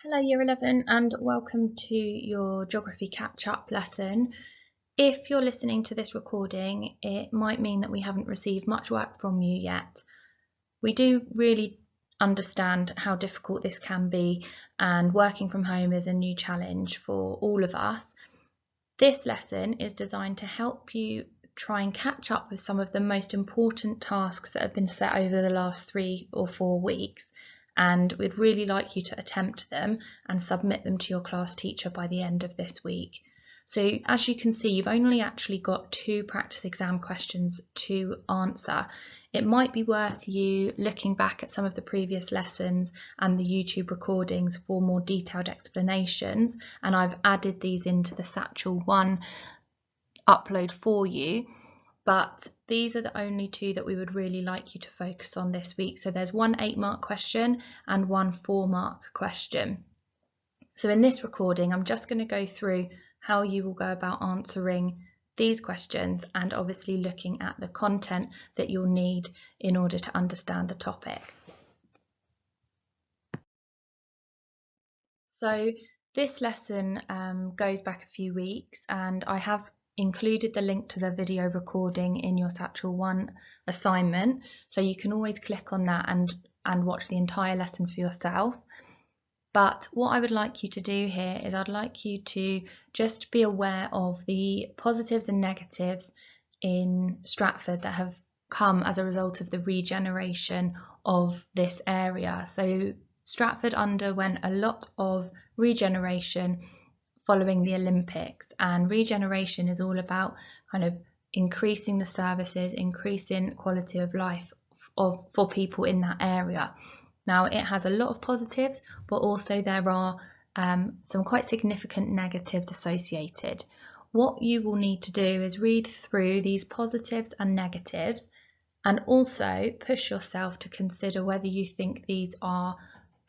Hello Year 11 and welcome to your Geography Catch-Up lesson. If you're listening to this recording, it might mean that we haven't received much work from you yet. We do really understand how difficult this can be, and working from home is a new challenge for all of us. This lesson is designed to help you try and catch up with some of the most important tasks that have been set over the last 3 or 4 weeks. And we'd really like you to attempt them and submit them to your class teacher by the end of this week. So as you can see, you've only actually got 2 practice exam questions to answer. It might be worth you looking back at some of the previous lessons and the YouTube recordings for more detailed explanations, and I've added these into the Satchel 1 upload for you. But these are the only 2 that we would really like you to focus on this week. So there's one 8-mark question and one 4-mark question. So in this recording, I'm just going to go through how you will go about answering these questions and obviously looking at the content that you'll need in order to understand the topic. So this lesson goes back a few weeks, and I have included the link to the video recording in your Satchel 1 assignment, so you can always click on that and watch the entire lesson for yourself. But what I would like you to do here is I'd like you to just be aware of the positives and negatives in Stratford that have come as a result of the regeneration of this area. So Stratford underwent a lot of regeneration following the Olympics, and regeneration is all about kind of increasing the services, increasing quality of life for people in that area. Now, it has a lot of positives, but also there are some quite significant negatives associated. What you will need to do is read through these positives and negatives, and also push yourself to consider whether you think these are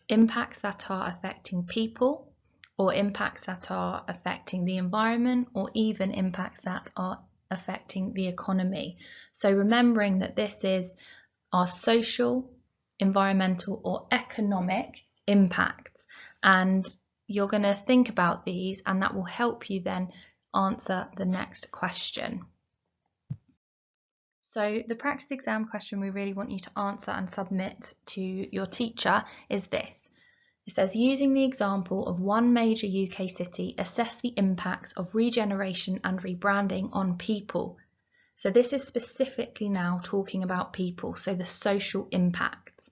impacts that are affecting people, or impacts that are affecting the environment, or even impacts that are affecting the economy. So remembering that this is our social, environmental or economic impacts, and you're going to think about these, and that will help you then answer the next question. So the practice exam question we really want you to answer and submit to your teacher is this. It says, using the example of one major UK city, assess the impacts of regeneration and rebranding on people. So this is specifically now talking about people, so the social impacts.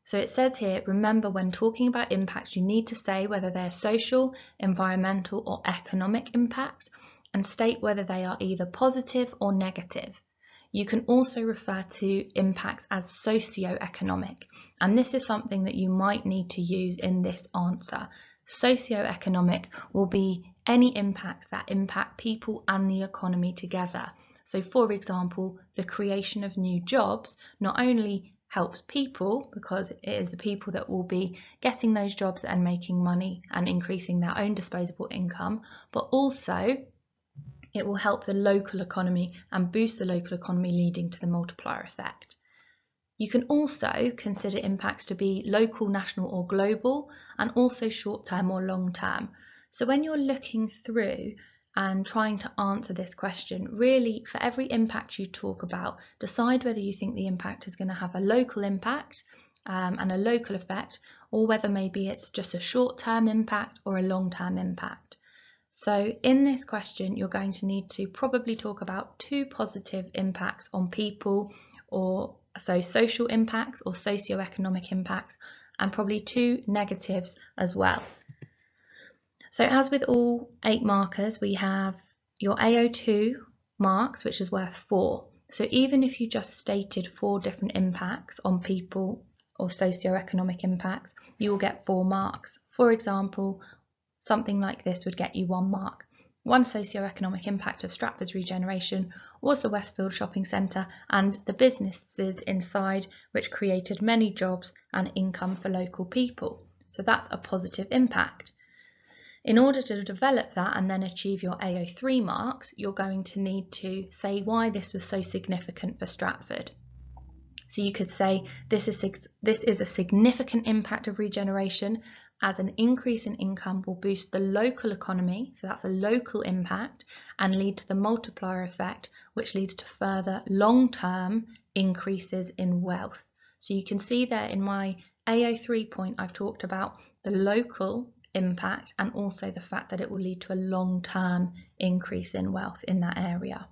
So it says here, remember when talking about impacts, you need to say whether they're social, environmental or economic impacts, and state whether they are either positive or negative. You can also refer to impacts as socio-economic, and this is something that you might need to use in this answer. Socio-economic will be any impacts that impact people and the economy together. So for example, the creation of new jobs not only helps people, because it is the people that will be getting those jobs and making money and increasing their own disposable income, but also it will help the local economy and boost the local economy, leading to the multiplier effect. You can also consider impacts to be local, national or global, and also short-term or long-term. So when you're looking through and trying to answer this question, really for every impact you talk about, decide whether you think the impact is going to have a local impact and a local effect, or whether maybe it's just a short-term impact or a long-term impact. So in this question, you're going to need to probably talk about 2 positive impacts on people, or so social impacts or socio-economic impacts, and probably 2 negatives as well. So as with all 8 markers, we have your AO2 marks, which is worth 4. So even if you just stated 4 different impacts on people or socio-economic impacts, you will get 4 marks. For example, something like this would get you 1 mark. One socio-economic impact of Stratford's regeneration was the Westfield shopping centre and the businesses inside, which created many jobs and income for local people. So that's a positive impact. In order to develop that and then achieve your AO3 marks, you're going to need to say why this was so significant for Stratford. So you could say this is a significant impact of regeneration, as an increase in income will boost the local economy, so that's a local impact, and lead to the multiplier effect, which leads to further long-term increases in wealth. So you can see there in my AO3 point, I've talked about the local impact and also the fact that it will lead to a long-term increase in wealth in that area.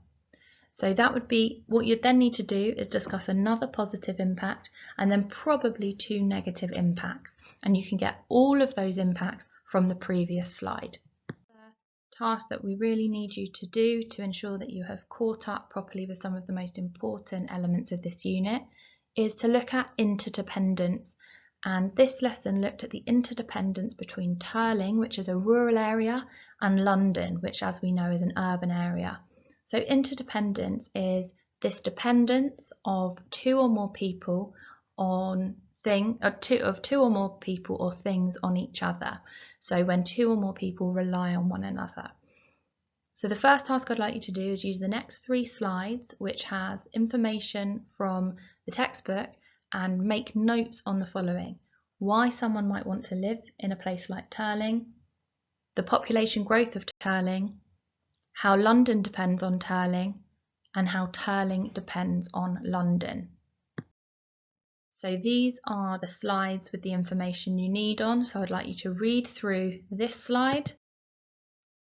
So that would be what you'd then need to do is discuss another positive impact and then probably 2 negative impacts. And you can get all of those impacts from the previous slide. The task that we really need you to do to ensure that you have caught up properly with some of the most important elements of this unit is to look at interdependence. And this lesson looked at the interdependence between Turling, which is a rural area, and London, which as we know is an urban area. So interdependence is this dependence of two or more people on two or more people or things on each other. So when 2 or more people rely on one another. So the first task I'd like you to do is use the next 3 slides, which has information from the textbook, and make notes on the following: why someone might want to live in a place like Turling, the population growth of Turling, how London depends on Turling, and how Turling depends on London. So these are the slides with the information you need on. So I'd like you to read through this slide,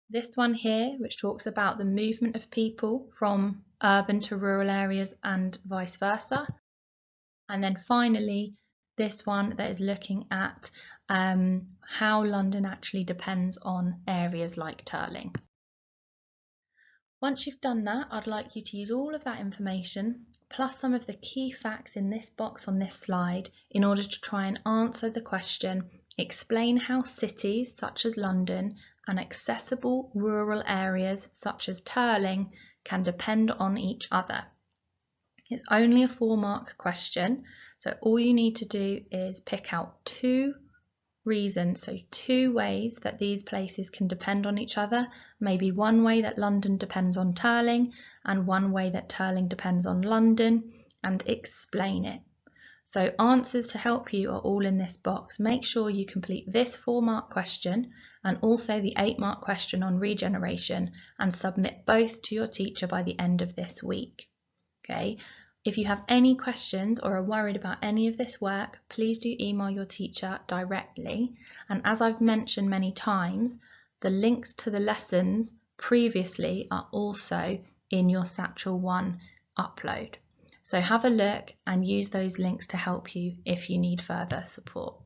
this one here, which talks about the movement of people from urban to rural areas and vice versa. And then finally, this one that is looking at how London actually depends on areas like Turling. Once you've done that, I'd like you to use all of that information plus some of the key facts in this box on this slide in order to try and answer the question, explain how cities such as London and accessible rural areas such as Turling can depend on each other. It's only a 4-mark question, so all you need to do is pick out 2 reasons, so 2 ways that these places can depend on each other, maybe one way that London depends on Turling and one way that Turling depends on London, and explain it. So answers to help you are all in this box. Make sure you complete this 4-mark question and also the 8-mark question on regeneration and submit both to your teacher by the end of this week. Okay. If you have any questions or are worried about any of this work, please do email your teacher directly. And as I've mentioned many times, the links to the lessons previously are also in your Satchel 1 upload. So have a look and use those links to help you if you need further support.